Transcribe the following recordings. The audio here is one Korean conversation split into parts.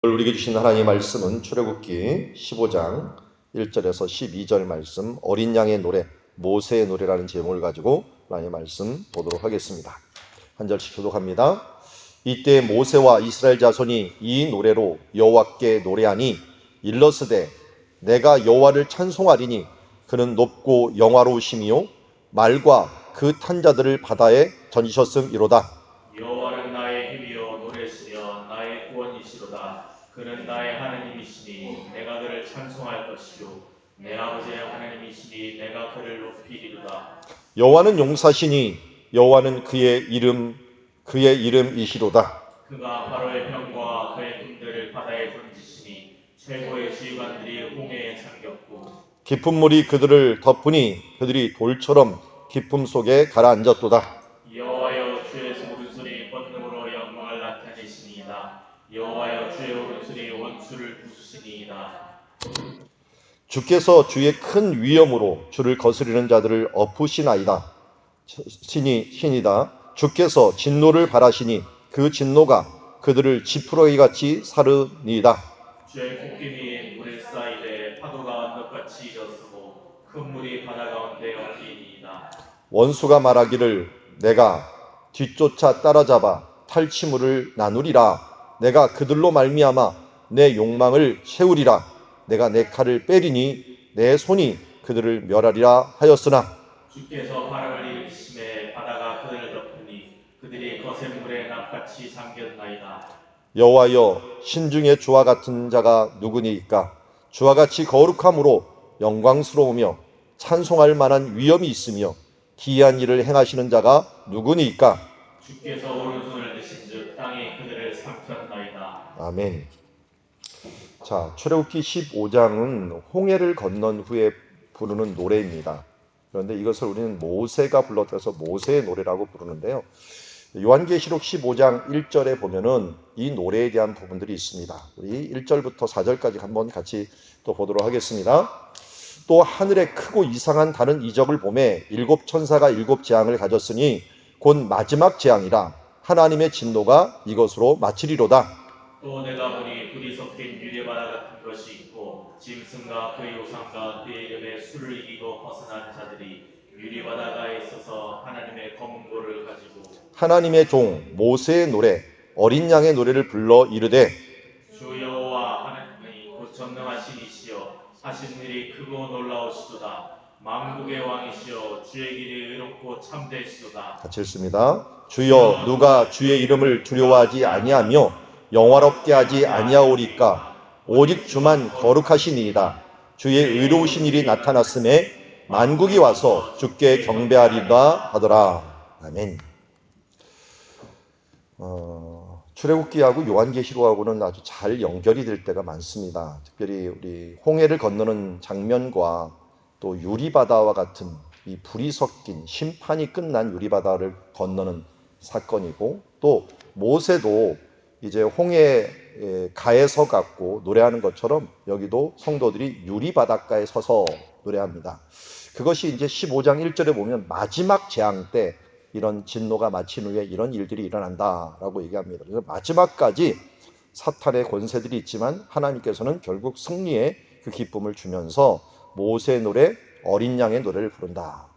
우리에게 주신 하나님의 말씀은 출애굽기 15장 1절에서 12절 말씀, 어린 양의 노래, 모세의 노래라는 제목을 가지고 하나님의 말씀 보도록 하겠습니다. 한 절씩 교독합니다. 이때 모세와 이스라엘 자손이 이 노래로 여호와께 노래하니 일러스되 내가 여호와를 찬송하리니 그는 높고 영화로우심이요 말과 그 탄 자들을 바다에 던지셨음이로다. 여호와는 나의 힘이요 노래시며 나의 구원이시로다. 그는 나의 하나님이시니 내가 그를 찬송할 것이요 내 아버지의 하나님이시니 내가 그를 높이리로다. 여호와는 용사시니 여호와는 그의 이름이시로다. 그가 바로의 병과 그의 군대를 바다에 던지시니 최고의 지휘관들이 홍해에 잠겼고 깊은 물이 그들을 덮으니 그들이 돌처럼 깊음 속에 가라앉았도다. 여호와여 주의 오른손이 권능으로 영광을 나타내시니이다. 여호와여 주의 오른손이 원수를 부수시니이다. 주께서 주의 큰 위엄으로 주를 거스리는 자들을 엎으시나이다. 신이다. 주께서 진노를 발하시니 그 진노가 그들을 지푸라기 같이 사르니이다. 주의 코끼리 물에 쌓이되 파도가 언덕같이 일어서고 큰 물이 바다 가운데 엉키니이다. 원수가 말하기를 내가 뒤쫓아 따라잡아 탈취물을 나누리라. 내가 그들로 말미암아 내 욕망을 채우리라. 내가 내 칼을 빼리니 내 손이 그들을 멸하리라 하였으나 주께서 바람을 일으키심에 바다가 그들을 덮으니 그들이 거센 물에 납같이 잠겼나이다. 여호와여 신중에 주와 같은 자가 누구니이까? 주와 같이 거룩함으로 영광스러우며 찬송할 만한 위엄이 있으며 기이한 일을 행하시는 자가 누구니이까? 주께서 오른손을 드신즉 땅이 그들을 삼켰나이다. 아멘. 자, 출애굽기 15장은 홍해를 건넌 후에 부르는 노래입니다. 그런데 이것을 우리는 모세가 불렀다서 모세의 노래라고 부르는데요. 요한계시록 15장 1절에 보면은 이 노래에 대한 부분들이 있습니다. 우리 1절부터 4절까지 한번 같이 또 보도록 하겠습니다. 또 하늘에 크고 이상한 다른 이적을 보매 일곱 천사가 일곱 재앙을 가졌으니 곧 마지막 재앙이라 하나님의 진노가 이것으로 마치리로다. 또 내가 보니 불이 섞인 유리바다 같은 것이 있고 짐승과 그의 우상과 그의 이름의 수를 이기고 벗어난 자들이 유리바다가에 있어서 하나님의 검은 볼을 가지고 하나님의 종 모세의 노래 어린 양의 노래를 불러 이르되 주 여호와 하나님이 곧 전능하신 이시여 하신 일이 크고 놀라우시도다. 만국의 왕이시여 주의 길이 의롭고 참되시도다. 같이 읽습니다. 주여 누가 주의 이름을 두려워하지 아니하며 영화롭게 하지 아니하오리까? 오직 주만 거룩하시니이다. 주의 의로우신 일이 나타났음에 만국이 와서 주께 경배하리라 하더라. 아멘. 출애굽기하고 요한계시록하고는 아주 잘 연결이 될 때가 많습니다. 특별히 우리 홍해를 건너는 장면과 또 유리바다와 같은 이 불이 섞인 심판이 끝난 유리바다를 건너는 사건이고, 또 모세도 이제 홍해 가에 서 갖고 노래하는 것처럼 여기도 성도들이 유리바닷가에 서서 노래합니다. 그것이 이제 15장 1절에 보면 마지막 재앙 때 이런 진노가 마친 후에 이런 일들이 일어난다라고 얘기합니다. 그래서 마지막까지 사탄의 권세들이 있지만 하나님께서는 결국 승리의 그 기쁨을 주면서 모세의 노래, 어린 양의 노래를 부른다.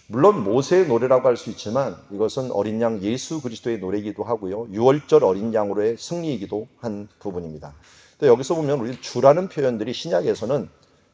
물론 모세의 노래라고 할 수 있지만 이것은 어린 양 예수 그리스도의 노래이기도 하고요. 6월절 어린 양으로의 승리이기도 한 부분입니다. 또 여기서 보면 우리 주라는 표현들이 신약에서는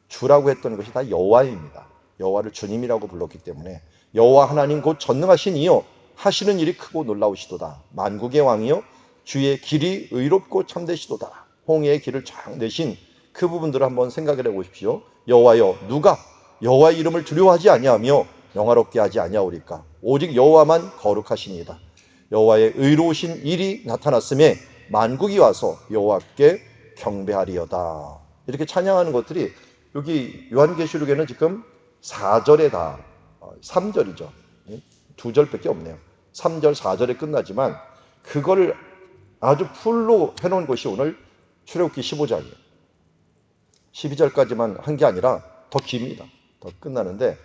주라고 했던 것이 다 여호와입니다. 여호와를 주님이라고 불렀기 때문에 여호와 하나님 곧 전능하신 이여 하시는 일이 크고 놀라우시도다. 만국의 왕이여 주의 길이 의롭고 참되시도다. 홍해의 길을 쫙 내신 그 부분들을 한번 생각을 해보십시오. 여호와여 누가 여호와의 이름을 두려워하지 아니하며 영화롭게 하지 아니하오리까? 오직 여호와만 거룩하시니이다. 여호와의 의로우신 일이 나타났음에 만국이 와서 여호와께 경배하리어다. 이렇게 찬양하는 것들이 여기 요한계시록에는 지금 4절에 다 3절이죠. 2절밖에 없네요. 3절, 4절에 끝나지만 그걸 아주 풀로 해놓은 것이 오늘 출애굽기 15장이에요. 12절까지만 한 게 아니라 더 깁니다. 더 끝나는데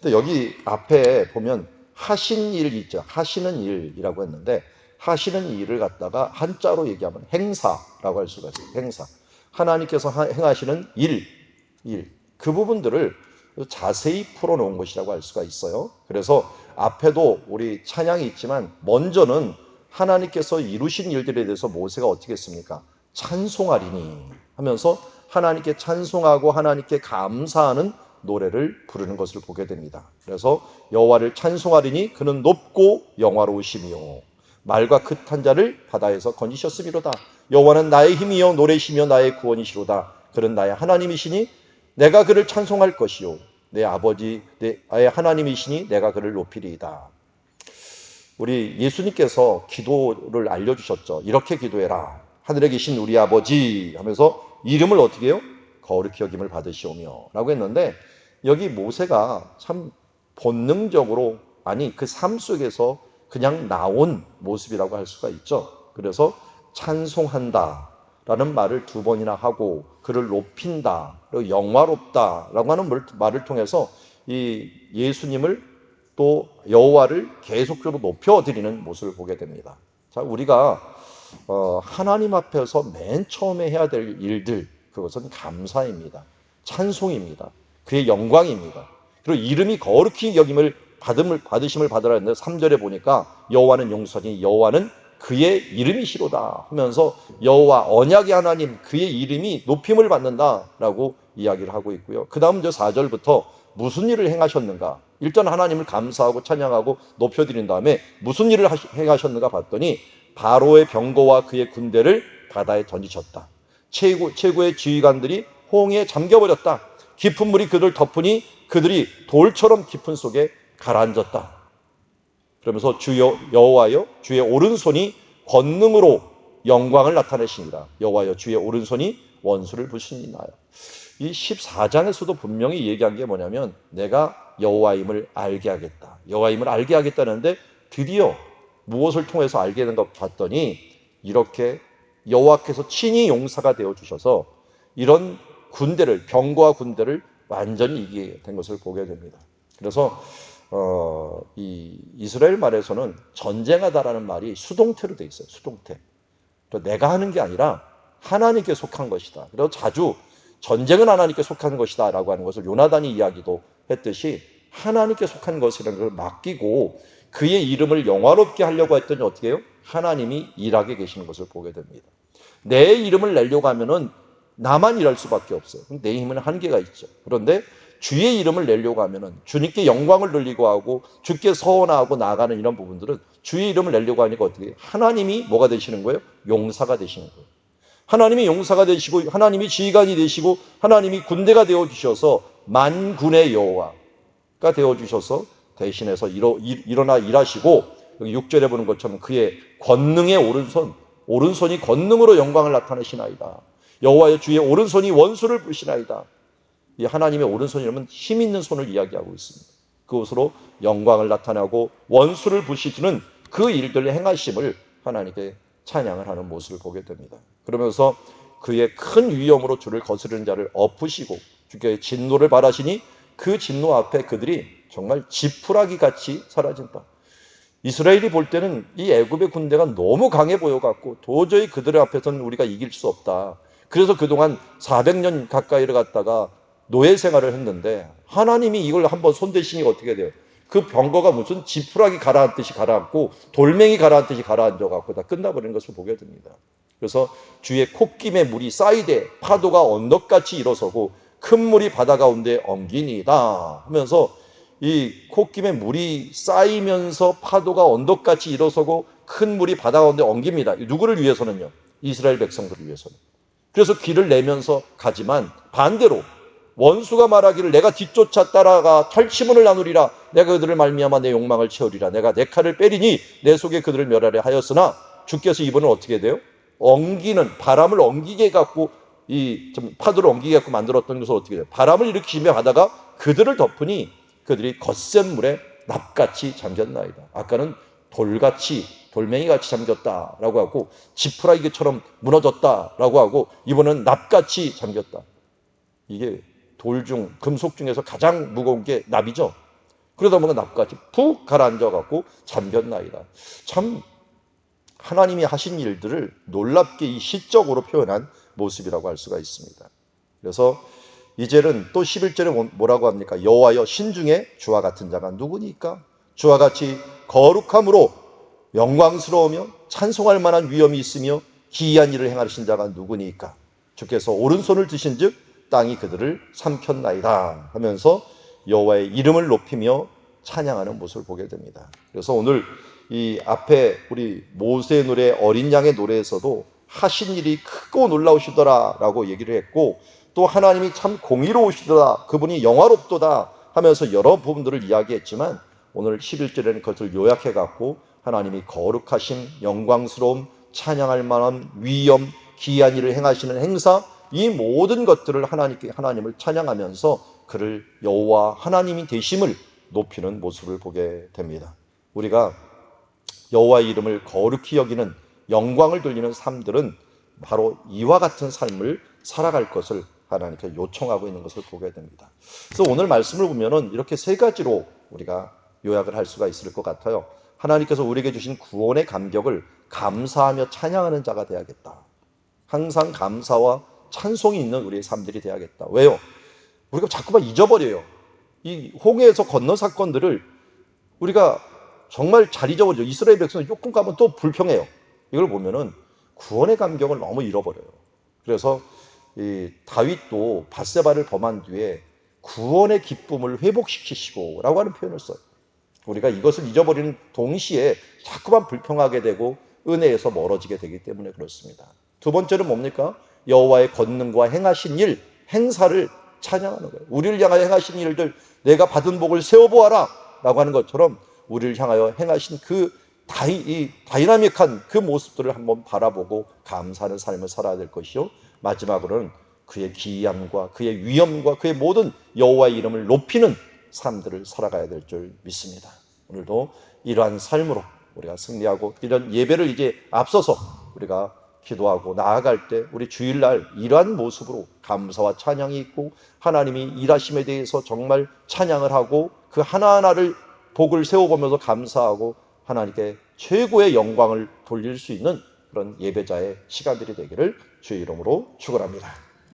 여기 앞에 보면 하신 일 있죠. 하시는 일이라고 했는데 하시는 일을 갖다가 한자로 얘기하면 행사라고 할 수가 있어요. 행사. 하나님께서 행하시는 일. 그 부분들을 자세히 풀어놓은 것이라고 할 수가 있어요. 그래서 앞에도 우리 찬양이 있지만 먼저는 하나님께서 이루신 일들에 대해서 모세가 어떻게 했습니까? 찬송하리니 하면서 하나님께 찬송하고 하나님께 감사하는 노래를 부르는 것을 보게 됩니다. 그래서 여호와를 찬송하리니 그는 높고 영화로우시며 말과 긋한 자를 바다에서 건지셨음이로다. 여호와는 나의 힘이요 노래시며 나의 구원이시로다. 그는 나의 하나님이시니 내가 그를 찬송할 것이요 내 아버지 나의 하나님이시니 내가 그를 높이리이다. 우리 예수님께서 기도를 알려주셨죠. 이렇게 기도해라. 하늘에 계신 우리 아버지 하면서 이름을 어떻게 해요? 거룩히 여김을 받으시오며 라고 했는데 여기 모세가 참 본능적으로 그 삶 속에서 그냥 나온 모습이라고 할 수가 있죠. 그래서 찬송한다 라는 말을 두 번이나 하고 그를 높인다, 그리고 영화롭다 라고 하는 말을 통해서 이 예수님을 또 여호와를 계속적으로 높여드리는 모습을 보게 됩니다. 자, 우리가 하나님 앞에서 맨 처음에 해야 될 일들, 그것은 감사입니다. 찬송입니다. 그의 영광입니다. 그리고 이름이 거룩히 여김을 받으심을 받으라 했는데 3절에 보니까 여호와는 용서니 여호와는 그의 이름이시로다 하면서 여호와 언약의 하나님 그의 이름이 높임을 받는다라고 이야기를 하고 있고요. 그 다음 4절부터 무슨 일을 행하셨는가? 일단 하나님을 감사하고 찬양하고 높여드린 다음에 무슨 일을 행하셨는가 봤더니 바로의 병거와 그의 군대를 바다에 던지셨다. 최고의 지휘관들이 홍해에 잠겨버렸다. 깊은 물이 그들을 덮으니 그들이 돌처럼 깊은 속에 가라앉았다. 그러면서 주여 여호와여 주의 오른손이 권능으로 영광을 나타내시니라. 여호와여 주의 오른손이 원수를 부시니나요. 이 14장에서도 분명히 얘기한 게 뭐냐면 내가 여호와임을 알게 하겠다. 여호와임을 알게 하겠다는데 드디어 무엇을 통해서 알게 된 것 봤더니 이렇게 여호와께서 친히 용사가 되어 주셔서 이런 군대를 병거와 군대를 완전히 이기게 된 것을 보게 됩니다. 그래서 이 이스라엘 말에서는 전쟁하다라는 말이 수동태로 되어 있어요. 수동태. 내가 하는 게 아니라 하나님께 속한 것이다. 그래서 자주 전쟁은 하나님께 속한 것이다 라고 하는 것을 요나단이 이야기도 했듯이 하나님께 속한 것이라는 걸 맡기고 그의 이름을 영화롭게 하려고 했더니 어떻게 해요? 하나님이 일하게 계시는 것을 보게 됩니다. 내 이름을 내려고 하면은 나만 일할 수밖에 없어요. 내 힘은 한계가 있죠. 그런데 주의 이름을 내려고 하면은 주님께 영광을 돌리고 하고 주께 서원하고 나아가는 이런 부분들은 주의 이름을 내려고 하니까 어떻게 해요? 하나님이 뭐가 되시는 거예요? 용사가 되시는 거예요. 하나님이 용사가 되시고 하나님이 지휘관이 되시고 하나님이 군대가 되어주셔서 만군의 여호와가 되어주셔서 대신해서 일어나 일하시고 여기 6절에 보는 것처럼 그의 권능의 오른손이 권능으로 영광을 나타내시나이다. 여호와의 주의 오른손이 원수를 부시나이다. 이 하나님의 오른손이라면 힘 있는 손을 이야기하고 있습니다. 그것으로 영광을 나타내고 원수를 부시는 그 일들을 행하심을 하나님께 찬양을 하는 모습을 보게 됩니다. 그러면서 그의 큰 위엄으로 주를 거스르는 자를 엎으시고 주께 진노를 바라시니 그 진노 앞에 그들이 정말 지푸라기 같이 사라진다. 이스라엘이 볼 때는 이 애굽의 군대가 너무 강해 보여갖고 도저히 그들 앞에서는 우리가 이길 수 없다. 그래서 그동안 400년 가까이를 갔다가 노예 생활을 했는데 하나님이 이걸 한번 손대시니 어떻게 돼요? 그 병거가 무슨 지푸라기 가라앉듯이 가라앉고 돌멩이 가라앉듯이 가라앉아갖고 다 끝나버리는 것을 보게 됩니다. 그래서 주의 콧김에 물이 쌓이되 파도가 언덕같이 일어서고 큰 물이 바다 가운데 엉기니이다 하면서 이 콧김에 물이 쌓이면서 파도가 언덕같이 일어서고 큰 물이 바다 가운데 엉깁니다. 누구를 위해서는요? 이스라엘 백성들을 위해서는. 그래서 길을 내면서 가지만 반대로 원수가 말하기를 내가 뒤쫓아 따라가 털치문을 나누리라. 내가 그들을 말미암아 내 욕망을 채우리라. 내가 내 칼을 빼리니 내 속에 그들을 멸하려 하였으나 주께서 이번은 어떻게 돼요? 엉기는 바람을 엉기게 갖고 파도를 엉기게 갖고 만들었던 것을 어떻게 돼요? 바람을 일으키며 바다가 그들을 덮으니 그들이 거센 물에 납같이 잠겼나이다. 아까는 돌멩이같이 잠겼다라고 하고 지푸라기처럼 무너졌다라고 하고 이번은 납같이 잠겼다. 이게 금속 중에서 가장 무거운 게 납이죠. 그러다 보면 납같이 푹 가라앉아갖고 잠겼나이다. 참 하나님이 하신 일들을 놀랍게 이 시적으로 표현한 모습이라고 할 수가 있습니다. 그래서 이제는 또 11절에 뭐라고 합니까? 여호와여 신중에 주와 같은 자가 누구니까? 주와 같이 거룩함으로 영광스러우며 찬송할 만한 위엄이 있으며 기이한 일을 행하신 자가 누구니까? 주께서 오른손을 드신 즉 땅이 그들을 삼켰나이다 하면서 여호와의 이름을 높이며 찬양하는 모습을 보게 됩니다. 그래서 오늘 이 앞에 우리 모세의 노래, 어린 양의 노래에서도 하신 일이 크고 놀라우시더라 라고 얘기를 했고, 또 하나님이 참 공의로우시더라, 그분이 영화롭도다 하면서 여러 부분들을 이야기했지만, 오늘 11절에는 그것을 요약해 갖고 하나님이 거룩하심, 영광스러움, 찬양할 만한 위엄, 기이한 일을 행하시는 행사, 이 모든 것들을 하나님을 찬양하면서 그를 여호와 하나님이 되심을 높이는 모습을 보게 됩니다. 우리가 여호와의 이름을 거룩히 여기는, 영광을 돌리는 삶들은 바로 이와 같은 삶을 살아갈 것을 하나님께 요청하고 있는 것을 보게 됩니다. 그래서 오늘 말씀을 보면은 이렇게 세 가지로 우리가 요약을 할 수가 있을 것 같아요. 하나님께서 우리에게 주신 구원의 감격을 감사하며 찬양하는 자가 되어야겠다. 항상 감사와 찬송이 있는 우리의 삶들이 되어야겠다. 왜요? 우리가 자꾸만 잊어버려요. 이 홍해에서 건너 사건들을 우리가 정말 잘 잊어버리죠. 이스라엘 백성은 조금 가면 또 불평해요. 이걸 보면은 구원의 감격을 너무 잃어버려요. 그래서 이 다윗도 밧세바를 범한 뒤에 구원의 기쁨을 회복시키시고 라고 하는 표현을 써요. 우리가 이것을 잊어버리는 동시에 자꾸만 불평하게 되고 은혜에서 멀어지게 되기 때문에 그렇습니다. 두 번째는 뭡니까? 여호와의 권능과 행하신 일, 행사를 찬양하는 거예요. 우리를 향하여 행하신 일들, 내가 받은 복을 세워보아라 라고 하는 것처럼 우리를 향하여 행하신 그 다이나믹한 그 모습들을 한번 바라보고 감사하는 삶을 살아야 될 것이요, 마지막으로는 그의 기이함과 그의 위엄과 그의 모든 여호와의 이름을 높이는 삶들을 살아가야 될 줄 믿습니다. 오늘도 이러한 삶으로 우리가 승리하고, 이런 예배를 이제 앞서서 우리가 기도하고 나아갈 때 우리 주일날 이러한 모습으로 감사와 찬양이 있고 하나님이 일하심에 대해서 정말 찬양을 하고 그 하나하나를 복을 세워보면서 감사하고 하나님께 최고의 영광을 돌릴 수 있는 그런 예배자의 시간들이 되기를 주의 이름으로 축원합니다.